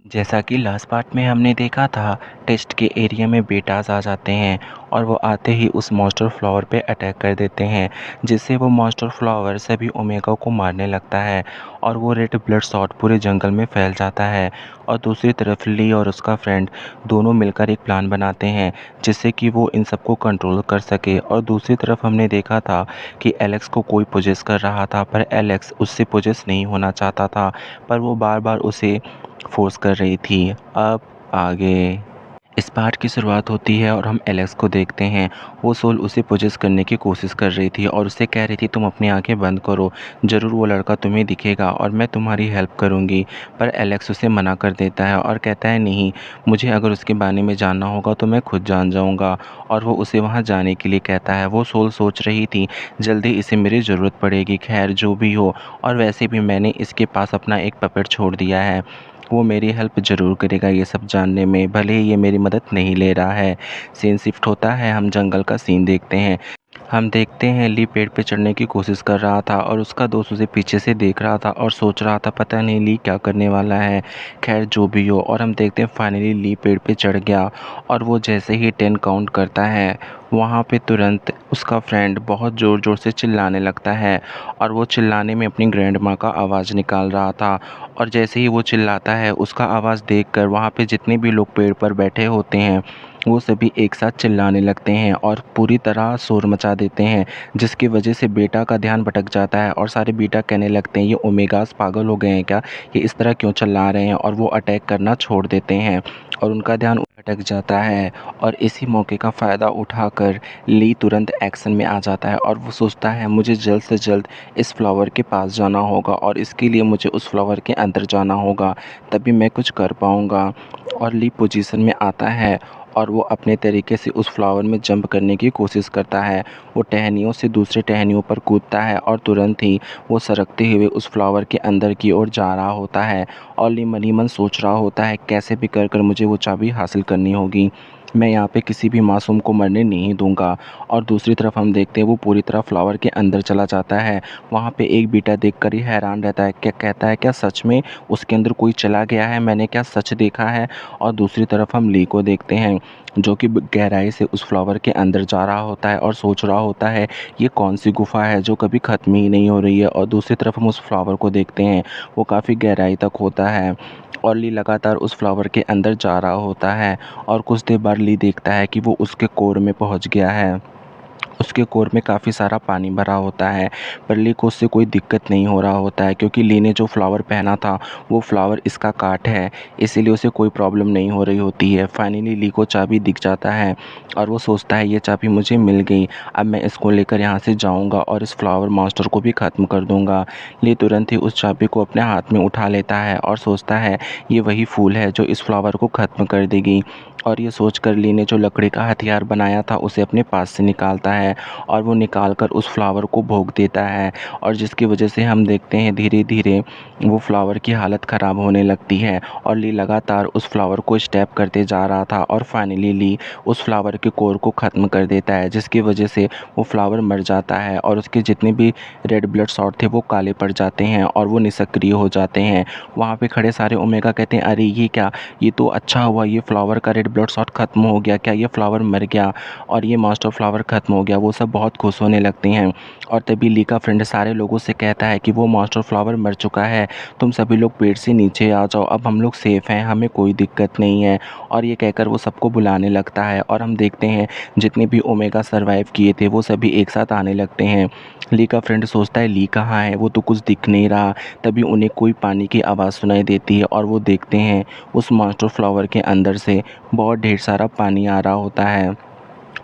जैसा कि last part में हमने देखा था, टेस्ट के एरिया में बेटास आ जाते हैं और वो आते ही उस मॉन्स्टर फ्लावर पे अटैक कर देते हैं, जिससे वो मॉन्स्टर फ्लावर सभी ओमेगा को मारने लगता है और वो रेड ब्लड शॉट पूरे जंगल में फैल जाता है। और दूसरी तरफ ली और उसका फ्रेंड दोनों मिलकर एक प्लान बनाते हैं जिससे कि वो इन सबको कंट्रोल कर सके। और दूसरी तरफ हमने देखा था कि एलेक्स को कोई पोजेस कर रहा था, पर एलेक्स उससे पोजेस नहीं होना चाहता था, पर वो बार बार उसे फोर्स कर रही थी। अब आगे इस पार्ट की शुरुआत होती है और हम एलेक्स को देखते हैं। वो सोल उसे पोजेस करने की कोशिश कर रही थी और उससे कह रही थी तुम अपनी आंखें बंद करो, ज़रूर वो लड़का तुम्हें दिखेगा और मैं तुम्हारी हेल्प करूँगी। पर एलेक्स उसे मना कर देता है और कहता है नहीं, मुझे अगर उसके बारे में जानना होगा तो मैं खुद जान जाऊँगा। और वो उसे वहाँ जाने के लिए कहता है। वो सोल सोच रही थी जल्दी इसे मेरी ज़रूरत पड़ेगी, खैर जो भी हो, और वैसे भी मैंने इसके पास अपना एक पपेट छोड़ दिया है, वो मेरी हेल्प ज़रूर करेगा ये सब जानने में, भले ही ये मेरी मदद नहीं ले रहा है। सीन शिफ्ट होता है, हम जंगल का सीन देखते हैं। हम देखते हैं ली पेड़ पे चढ़ने की कोशिश कर रहा था और उसका दोस्त उसे पीछे से देख रहा था और सोच रहा था पता नहीं ली क्या करने वाला है। खैर जो भी हो, और हम देखते हैं फाइनली ली पेड़ पे चढ़ गया और वो जैसे ही 10 काउंट करता है, वहाँ पे तुरंत उसका फ्रेंड बहुत ज़ोर ज़ोर से चिल्लाने लगता है और वो चिल्लाने में अपनी ग्रैंड माँ का आवाज़ निकाल रहा था। और जैसे ही वो चिल्लाता है, उसका आवाज़ देखकर वहाँ पे जितने भी लोग पेड़ पर बैठे होते हैं वो सभी एक साथ चिल्लाने लगते हैं और पूरी तरह शोर मचा देते हैं, जिसकी वजह से बेटा का ध्यान भटक जाता है और सारे बेटा कहने लगते हैं ये ओमेगास पागल हो गए हैं क्या, ये इस तरह क्यों चिल्ला रहे हैं, और वो अटैक करना छोड़ देते हैं और उनका ध्यान भटक जाता है। और इसी मौके का फ़ायदा उठाकर ली तुरंत एक्शन में आ जाता है और वो सोचता है मुझे जल्द से जल्द इस फ्लावर के पास जाना होगा और इसके लिए मुझे उस फ्लावर के अंदर जाना होगा, तभी मैं कुछ कर पाऊँगा। और ली पोजीशन में आता है और वो अपने तरीके से उस फ्लावर में जंप करने की कोशिश करता है। वो टहनियों से दूसरे टहनियों पर कूदता है और तुरंत ही वो सरकते हुए उस फ्लावर के अंदर की ओर जा रहा होता है। और ली मन ही मन सोच रहा होता है कैसे भी कर कर मुझे वो चाबी हासिल करनी होगी, मैं यहाँ पे किसी भी मासूम को मरने नहीं दूंगा। और दूसरी तरफ हम देखते हैं वो पूरी तरह फ्लावर के अंदर चला जाता है। वहाँ पे एक बेटा देखकर ही हैरान रहता है, क्या कहता है क्या सच में उसके अंदर कोई चला गया है, मैंने क्या सच देखा है। और दूसरी तरफ हम ली को देखते हैं जो कि गहराई से उस फ्लावर के अंदर जा रहा होता है और सोच रहा होता है ये कौन सी गुफा है जो कभी ख़त्म ही नहीं हो रही है। और दूसरी तरफ हम उस फ्लावर को देखते हैं, वो काफ़ी गहराई तक होता है और ली लगातार उस फ्लावर के अंदर जा रहा होता है। और कुछ देर बाद ली देखता है कि वो उसके कोर में पहुंच गया है। उसके कोर में काफ़ी सारा पानी भरा होता है, पर ली को उससे कोई दिक्कत नहीं हो रहा होता है क्योंकि ली ने जो फ्लावर पहना था वो फ्लावर इसका काट है, इसीलिए उसे कोई प्रॉब्लम नहीं हो रही होती है। फाइनली ली को चाबी दिख जाता है और वो सोचता है ये चाबी मुझे मिल गई, अब मैं इसको लेकर यहाँ से जाऊँगा और इस फ्लावर मॉन्स्टर को भी ख़त्म कर दूँगा। ली तुरंत ही उस चाबी को अपने हाथ में उठा लेता है और सोचता है ये वही फूल है जो इस फ्लावर को ख़त्म कर देगी। और ये सोचकर ली ने जो लकड़ी का हथियार बनाया था उसे अपने पास से निकालता है और वो निकाल कर उस फ्लावर को भोंक देता है। और जिसकी वजह से हम देखते हैं धीरे धीरे वो फ्लावर की हालत ख़राब होने लगती है और ली लगातार उस फ्लावर को स्टेप करते जा रहा था और फाइनली ली उस फ्लावर के कोर को ख़त्म कर देता है, जिसकी वजह से वो फ्लावर मर जाता है और उसके जितने भी रेड ब्लड शॉट थे वो काले पड़ जाते हैं और वो निष्क्रिय हो जाते हैं। वहाँ पे खड़े सारे ओमेगा कहते हैं अरे ये क्या, ये तो अच्छा हुआ ये फ्लावर का रेड ब्लड शॉट ख़त्म हो गया, क्या ये फ्लावर मर गया और ये मास्टर फ्लावर ख़त्म हो गया। वो सब बहुत खुश होने लगते हैं और तभी ली का फ्रेंड सारे लोगों से कहता है कि वो मास्टर फ्लावर मर चुका है, तुम सभी लोग पेड़ से नीचे आ जाओ, अब हम लोग सेफ़ हैं, हमें कोई दिक्कत नहीं है। और ये कहकर वो सबको बुलाने लगता है और हम देखते हैं जितने भी ओमेगा सर्वाइव किए थे वो सभी एक साथ आने लगते हैं। ली का फ्रेंड सोचता है ली कहाँ है, वो तो कुछ दिख नहीं रहा। तभी उन्हें कोई पानी की आवाज़ सुनाई देती है और वो देखते हैं उस मास्टर फ्लावर के अंदर से बहुत ढेर सारा पानी आ रहा होता है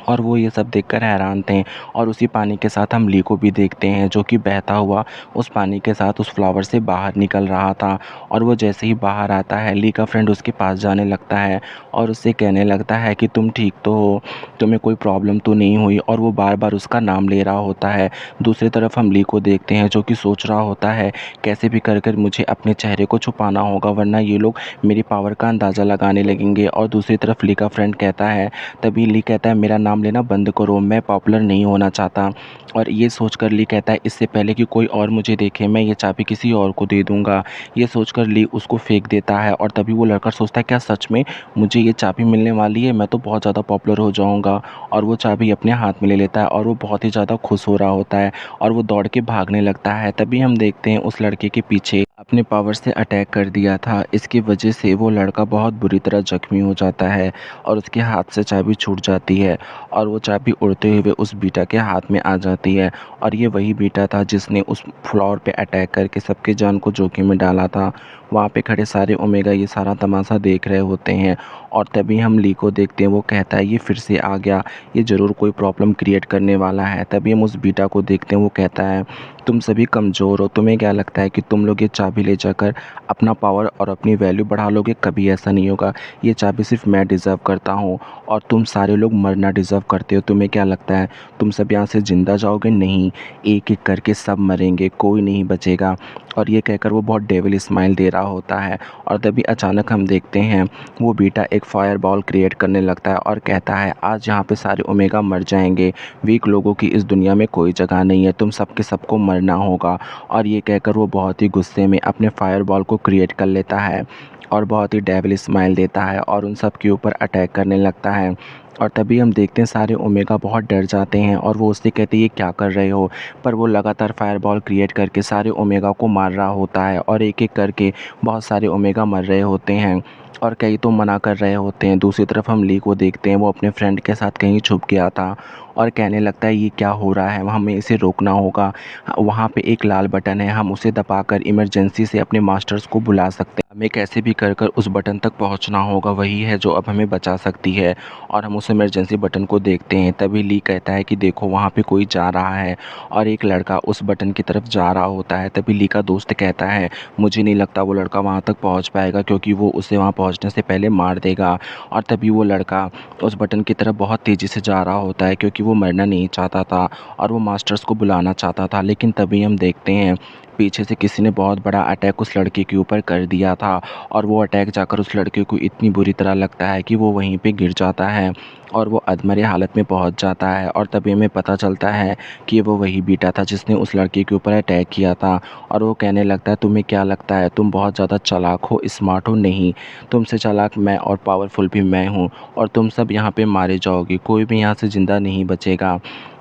और वो ये सब देखकर हैरान थे। और उसी पानी के साथ हम ली को भी देखते हैं जो कि बहता हुआ उस पानी के साथ उस फ्लावर से बाहर निकल रहा था। और वो जैसे ही बाहर आता है ली का फ्रेंड उसके पास जाने लगता है और उससे कहने लगता है कि तुम ठीक तो हो, तुम्हें कोई प्रॉब्लम तो नहीं हुई, और वो बार बार उसका नाम ले रहा होता है। दूसरी तरफ हम ली को देखते हैं जो कि सोच रहा होता है कैसे भी कर कर मुझे अपने चेहरे को छुपाना होगा वरना ये लोग मेरी पावर का अंदाज़ा लगाने लगेंगे। और दूसरी तरफ ली का फ्रेंड कहता है, तभी ली कहता है मेरा मेरा नाम लेना बंद करो, मैं पॉपुलर नहीं होना चाहता। और ये सोचकर ली कहता है इससे पहले कि कोई और मुझे देखे मैं ये चाबी किसी और को दे दूँगा। ये सोचकर ली उसको फेंक देता है और तभी वो लड़का सोचता है क्या सच में मुझे ये चाबी मिलने वाली है, मैं तो बहुत ज़्यादा पॉपुलर हो जाऊँगा। और वो चाबी अपने हाथ में ले लेता है और वो बहुत ही ज़्यादा खुश हो रहा होता है और वो दौड़ के भागने लगता है। तभी हम देखते हैं उस लड़के के पीछे अपने पावर से अटैक कर दिया था। इसकी वजह से वो लड़का बहुत बुरी तरह ज़ख्मी हो जाता है और उसके हाथ से चाबी छूट जाती है और वो चाबी उड़ते हुए उस बीटा के हाथ में आ जाती है। और ये वही बीटा था जिसने उस फ्लोर पे अटैक करके सबकी जान को जोखिम में डाला था। वहाँ पे खड़े सारे ओमेगा ये सारा तमाशा देख रहे होते हैं और तभी हम ली को देखते हैं। वो कहता है ये फिर से आ गया, ये ज़रूर कोई प्रॉब्लम क्रिएट करने वाला है। तभी हम उस बीटा को देखते हैं। वो कहता है तुम सभी कमज़ोर हो, तुम्हें क्या लगता है कि तुम लोग ये चाबी ले जाकर अपना पावर और अपनी वैल्यू बढ़ा लोगे? कभी ऐसा नहीं होगा। ये चाबी सिर्फ मैं डिज़र्व करता हूँ और तुम सारे लोग मरना डिज़र्व करते हो। तुम्हें क्या लगता है तुम सब यहाँ से ज़िंदा जाओगे? नहीं, एक एक करके सब मरेंगे, कोई नहीं बचेगा। और ये कहकर वो बहुत डेविल स्माइल दे रहा होता है और तभी अचानक हम देखते हैं वो बीटा एक फायर बॉल क्रिएट करने लगता है और कहता है आज यहाँ पे सारे ओमेगा मर जाएंगे, वीक लोगों की इस दुनिया में कोई जगह नहीं है, तुम सबके सबको मरना होगा। और ये कहकर वो बहुत ही गुस्से में अपने फायर बॉल को क्रिएट कर लेता है और बहुत ही डेविल स्माइल देता है और उन सब के ऊपर अटैक करने लगता है। और तभी हम देखते हैं सारे ओमेगा बहुत डर जाते हैं और वो उससे कहते हैं ये क्या कर रहे हो? पर वो लगातार फायरबॉल क्रिएट करके सारे ओमेगा को मार रहा होता है और एक एक करके बहुत सारे ओमेगा मर रहे होते हैं और कई तो मना कर रहे होते हैं। दूसरी तरफ हम ली को देखते हैं, वो अपने फ्रेंड के साथ कहीं छुप गया था और कहने लगता है ये क्या हो रहा है, हमें इसे रोकना होगा। वहाँ पे एक लाल बटन है, हम उसे दबाकर इमरजेंसी से अपने मास्टर्स को बुला सकते हैं। हमें कैसे भी कर उस बटन तक पहुँचना होगा, वही है जो अब हमें बचा सकती है। और हम उस इमरजेंसी बटन को देखते हैं। तभी ली कहता है कि देखो वहाँ पे कोई जा रहा है और एक लड़का उस बटन की तरफ जा रहा होता है। तभी ली का दोस्त कहता है मुझे नहीं लगता वो लड़का वहाँ तक पहुँच पाएगा क्योंकि वो उसे वहाँ पहुँचने से पहले मार देगा। और तभी वो लड़का उस बटन की तरफ बहुत तेज़ी से जा रहा होता है क्योंकि वो मरना नहीं चाहता था और वो मास्टर्स को बुलाना चाहता था। लेकिन तभी हम देखते हैं पीछे से किसी ने बहुत बड़ा अटैक उस लड़के के ऊपर कर दिया था और वो अटैक जाकर उस लड़के को इतनी बुरी तरह लगता है कि वो वहीं पे गिर जाता है और वो अधमरे हालत में पहुंच जाता है। और तभी हमें पता चलता है कि वो वही बीटा था जिसने उस लड़के के ऊपर अटैक किया था। और वो कहने लगता है तुम्हें क्या लगता है तुम बहुत ज़्यादा चालाक हो, स्मार्ट हो? नहीं, तुमसे चालाक मैं और पावरफुल भी मैं हूँ और तुम सब यहाँ पे मारे जाओगे, कोई भी यहाँ से ज़िंदा नहीं बचेगा।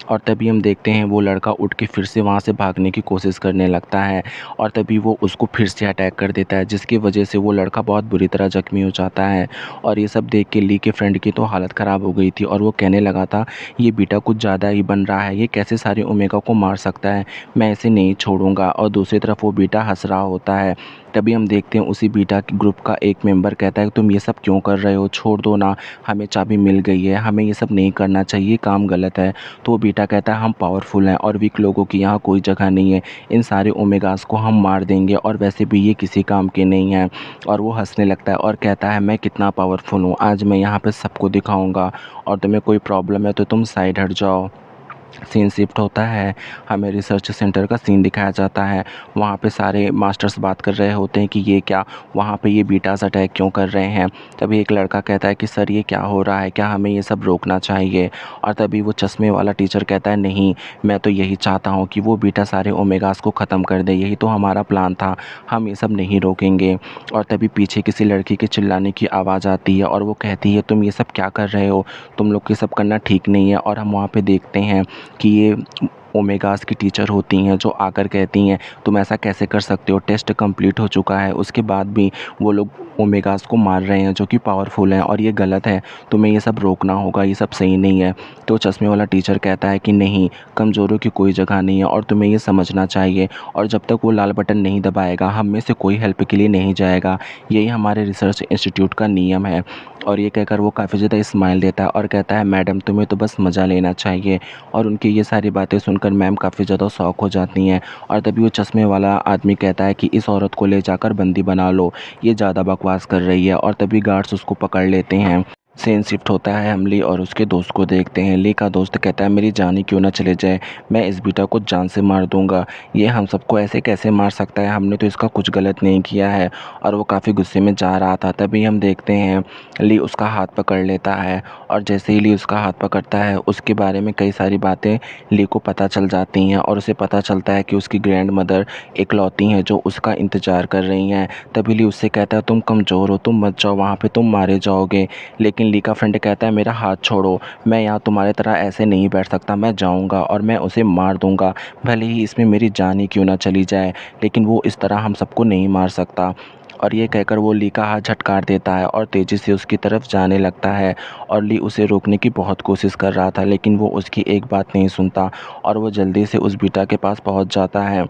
और तभी हम देखते हैं वो लड़का उठ के फिर से वहाँ से भागने की कोशिश करने लगता है और तभी वो उसको फिर से अटैक कर देता है जिसकी वजह से वो लड़का बहुत बुरी तरह ज़ख्मी हो जाता है। और ये सब देख के ली के फ्रेंड की तो हालत ख़राब हो गई थी और वो कहने लगा था ये बीटा कुछ ज़्यादा ही बन रहा है, ये कैसे सारे ओमेगा को मार सकता है, मैं इसे नहीं छोड़ूंगा। और दूसरी तरफ वो बीटा हंस रहा होता है। तभी हम देखते हैं उसी बीटा के ग्रुप का एक मेंबर कहता है तुम ये सब क्यों कर रहे हो, छोड़ दो ना, हमें चाबी मिल गई है, हमें ये सब नहीं करना चाहिए, काम गलत है। तो वो बीटा कहता है हम पावरफुल हैं और वीक लोगों की यहाँ कोई जगह नहीं है, इन सारे ओमेगास को हम मार देंगे और वैसे भी ये किसी काम के नहीं हैं। और वो हंसने लगता है और कहता है मैं कितना पावरफुल हूँ, आज मैं यहाँ पे सबको दिखाऊंगा और तुम्हें कोई प्रॉब्लम है तो तुम साइड हट जाओ। सीन शिफ्ट होता है, हमें रिसर्च सेंटर का सीन दिखाया जाता है। वहाँ पे सारे मास्टर्स बात कर रहे होते हैं कि ये क्या, वहाँ पे ये बीटास अटैक क्यों कर रहे हैं। तभी एक लड़का कहता है कि सर ये क्या हो रहा है, क्या हमें ये सब रोकना चाहिए? और तभी वो चश्मे वाला टीचर कहता है नहीं, मैं तो यही चाहता हूँ कि वो बीटा सारे ओमेगास को ख़त्म कर दे, यही तो हमारा प्लान था, हम ये सब नहीं रोकेंगे। और तभी पीछे किसी लड़की के चिल्लाने की आवाज़ आती है और वो कहती है तुम ये सब क्या कर रहे हो, तुम लोग ये सब करना ठीक नहीं है। और हम वहाँ पे देखते हैं कि ये ओमेगास की टीचर होती हैं जो आकर कहती हैं तुम ऐसा कैसे कर सकते हो, टेस्ट कंप्लीट हो चुका है, उसके बाद भी वो लोग ओमेगास को मार रहे हैं जो कि पावरफुल हैं और ये गलत है, तुम्हें ये सब रोकना होगा, ये सब सही नहीं है। तो चश्मे वाला टीचर कहता है कि नहीं, कमज़ोरों की कोई जगह नहीं है और तुम्हें ये समझना चाहिए और जब तक वो लाल बटन नहीं दबाएगा हम में से कोई हेल्प के लिए नहीं जाएगा, यही हमारे रिसर्च इंस्टीट्यूट का नियम है। और ये कहकर वो काफ़ी ज़्यादा स्माइल देता है और कहता है मैडम तुम्हें तो बस मज़ा लेना चाहिए। और उनकी ये सारी बातें सुनकर मैम काफ़ी ज़्यादा शॉक हो जाती हैं। और तभी वो चश्मे वाला आदमी कहता है कि इस औरत को ले जाकर बंदी बना लो, ये ज़्यादा बकवास कर रही है। और तभी गार्ड्स उसको पकड़ लेते हैं। सीन शिफ्ट होता है, हम ली और उसके दोस्त को देखते हैं। ली का दोस्त कहता है मेरी जान ही क्यों ना चले जाए, मैं इस बेटा को जान से मार दूंगा। ये हम सबको ऐसे कैसे मार सकता है, हमने तो इसका कुछ गलत नहीं किया है। और वो काफ़ी गुस्से में जा रहा था, तभी हम देखते हैं ली उसका हाथ पकड़ लेता है। और जैसे ही ली उसका हाथ पकड़ता है, उसके बारे में कई सारी बातें ली को पता चल जाती हैं। और उसे पता चलता है कि उसकी ग्रैंड मदर इकलौती हैं जो उसका इंतज़ार कर रही हैं। तभी ली उससे कहता है तुम कमज़ोर हो, तुम मत जाओ वहाँ पे, तुम मारे जाओगे। लेकिन ली का फ्रेंड कहता है मेरा हाथ छोड़ो, मैं यहाँ तुम्हारे तरह ऐसे नहीं बैठ सकता, मैं जाऊँगा और मैं उसे मार दूँगा, भले ही इसमें मेरी जान ही क्यों ना चली जाए, लेकिन वो इस तरह हम सबको नहीं मार सकता। और ये कहकर वो ली का हाथ झटकार देता है और तेज़ी से उसकी तरफ जाने लगता है। और ली उसे रोकने की बहुत कोशिश कर रहा था, लेकिन वो उसकी एक बात नहीं सुनता और वो जल्दी से उस बीटा के पास पहुंच जाता है।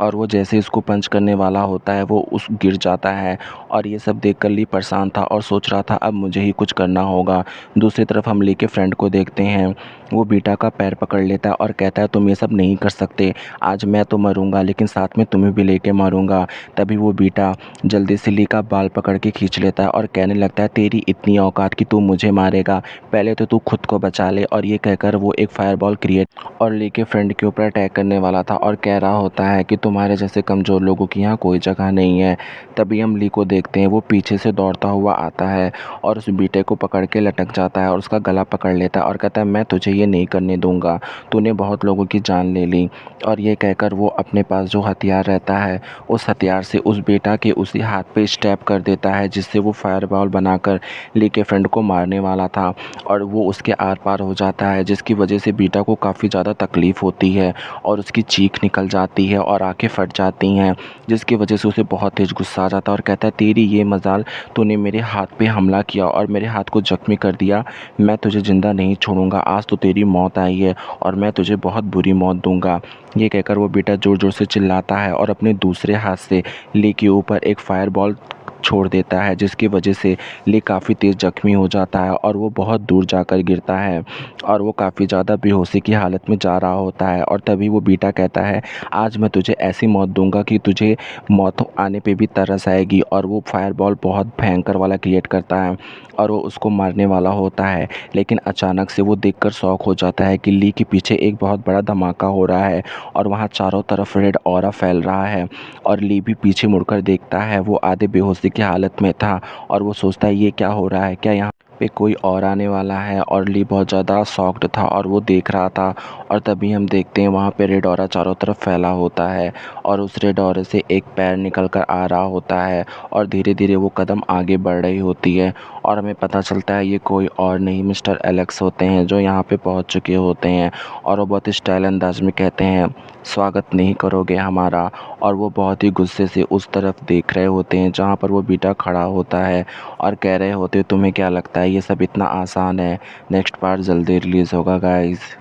और वो जैसे इसको पंच करने वाला होता है, वो उस गिर जाता है। और ये सब देखकर ली परेशान था और सोच रहा था अब मुझे ही कुछ करना होगा। दूसरी तरफ हम ली के फ्रेंड को देखते हैं, वो बीटा का पैर पकड़ लेता है और कहता है तुम ये सब नहीं कर सकते, आज मैं तो मरूंगा लेकिन साथ में तुम्हें भी लेके मारूंगा। तभी वो बीटा जल्दी से ली का बाल पकड़ के खींच लेता है और कहने लगता है तेरी इतनी औकात कि तू मुझे मारेगा, पहले तो तू खुद को बचा ले। और ये कहकर वो एक फायरबॉल क्रिएट और ली के फ्रेंड के ऊपर अटैक करने वाला था और कह रहा होता है कि तुम्हारे जैसे कमज़ोर लोगों की यहाँ कोई जगह नहीं है। तभी हम ली को देखते हैं, वो पीछे से दौड़ता हुआ आता है और उस बीटे को पकड़ के लटक जाता है और उसका गला पकड़ लेता है और कहता है मैं तुझे ये नहीं करने दूंगा, तूने बहुत लोगों की जान ले ली। और ये कहकर वो अपने पास जो हथियार रहता है, उस हथियार से उस बेटा के उसी हाथ पे स्टैप कर देता है, जिससे वो फायरबॉल बनाकर ली के फ्रेंड को मारने वाला था। और वो उसके आर पार हो जाता है, जिसकी वजह से बीटा को काफ़ी ज़्यादा तकलीफ़ होती है और उसकी चीख निकल जाती है और आंखें फट जाती हैं, जिसकी वजह से उसे बहुत तेज़ गुस्सा आ जाता है और कहता है तेरी ये मजाल, तूने मेरे हाथ पे हमला किया और मेरे हाथ को जख्मी कर दिया, मैं तुझे ज़िंदा नहीं छोड़ूंगा, आज तो तेरी मौत आई है और मैं तुझे बहुत बुरी मौत दूंगा। ये कहकर वो बेटा ज़ोर ज़ोर से चिल्लाता है और अपने दूसरे हाथ से ली के ऊपर एक फायरबॉल छोड़ देता है, जिसकी वजह से ली काफ़ी तेज़ जख्मी हो जाता है और वो बहुत दूर जाकर गिरता है और वो काफ़ी ज़्यादा बेहोशी की हालत में जा रहा होता है। और तभी वो बीटा कहता है आज मैं तुझे ऐसी मौत दूंगा कि तुझे मौत आने पे भी तरस आएगी। और वो फायरबॉल बहुत भयंकर वाला क्रिएट करता है और वो उसको मारने वाला होता है, लेकिन अचानक से वो देखकर शॉक हो जाता है कि ली के पीछे एक बहुत बड़ा धमाका हो रहा है और वहाँ चारों तरफ रेड ऑरा फैल रहा है। और ली भी पीछे मुड़कर देखता है, वो आधे बेहोशी की हालत में था और वो सोचता है ये क्या हो रहा है, क्या यहाँ पे कोई और आने वाला है। और ली बहुत ज़्यादा शॉक्ड था और वो देख रहा था। और तभी हम देखते हैं वहाँ पे रेड ऑरा चारों तरफ फैला होता है और उस रेड ऑरे से एक पैर निकल कर आ रहा होता है और धीरे धीरे वो कदम आगे बढ़ रही होती है। और हमें पता चलता है ये कोई और नहीं मिस्टर एलेक्स होते हैं, जो यहाँ पे पहुँच चुके होते हैं। और वो बहुत स्टाइल अंदाज में कहते हैं स्वागत नहीं करोगे हमारा। और वो बहुत ही गुस्से से उस तरफ देख रहे होते हैं जहाँ पर वो बीटा खड़ा होता है और कह रहे होते तुम्हें क्या लगता है ये सब इतना आसान है। नेक्स्ट पार्ट जल्दी रिलीज़ होगा गाइज़।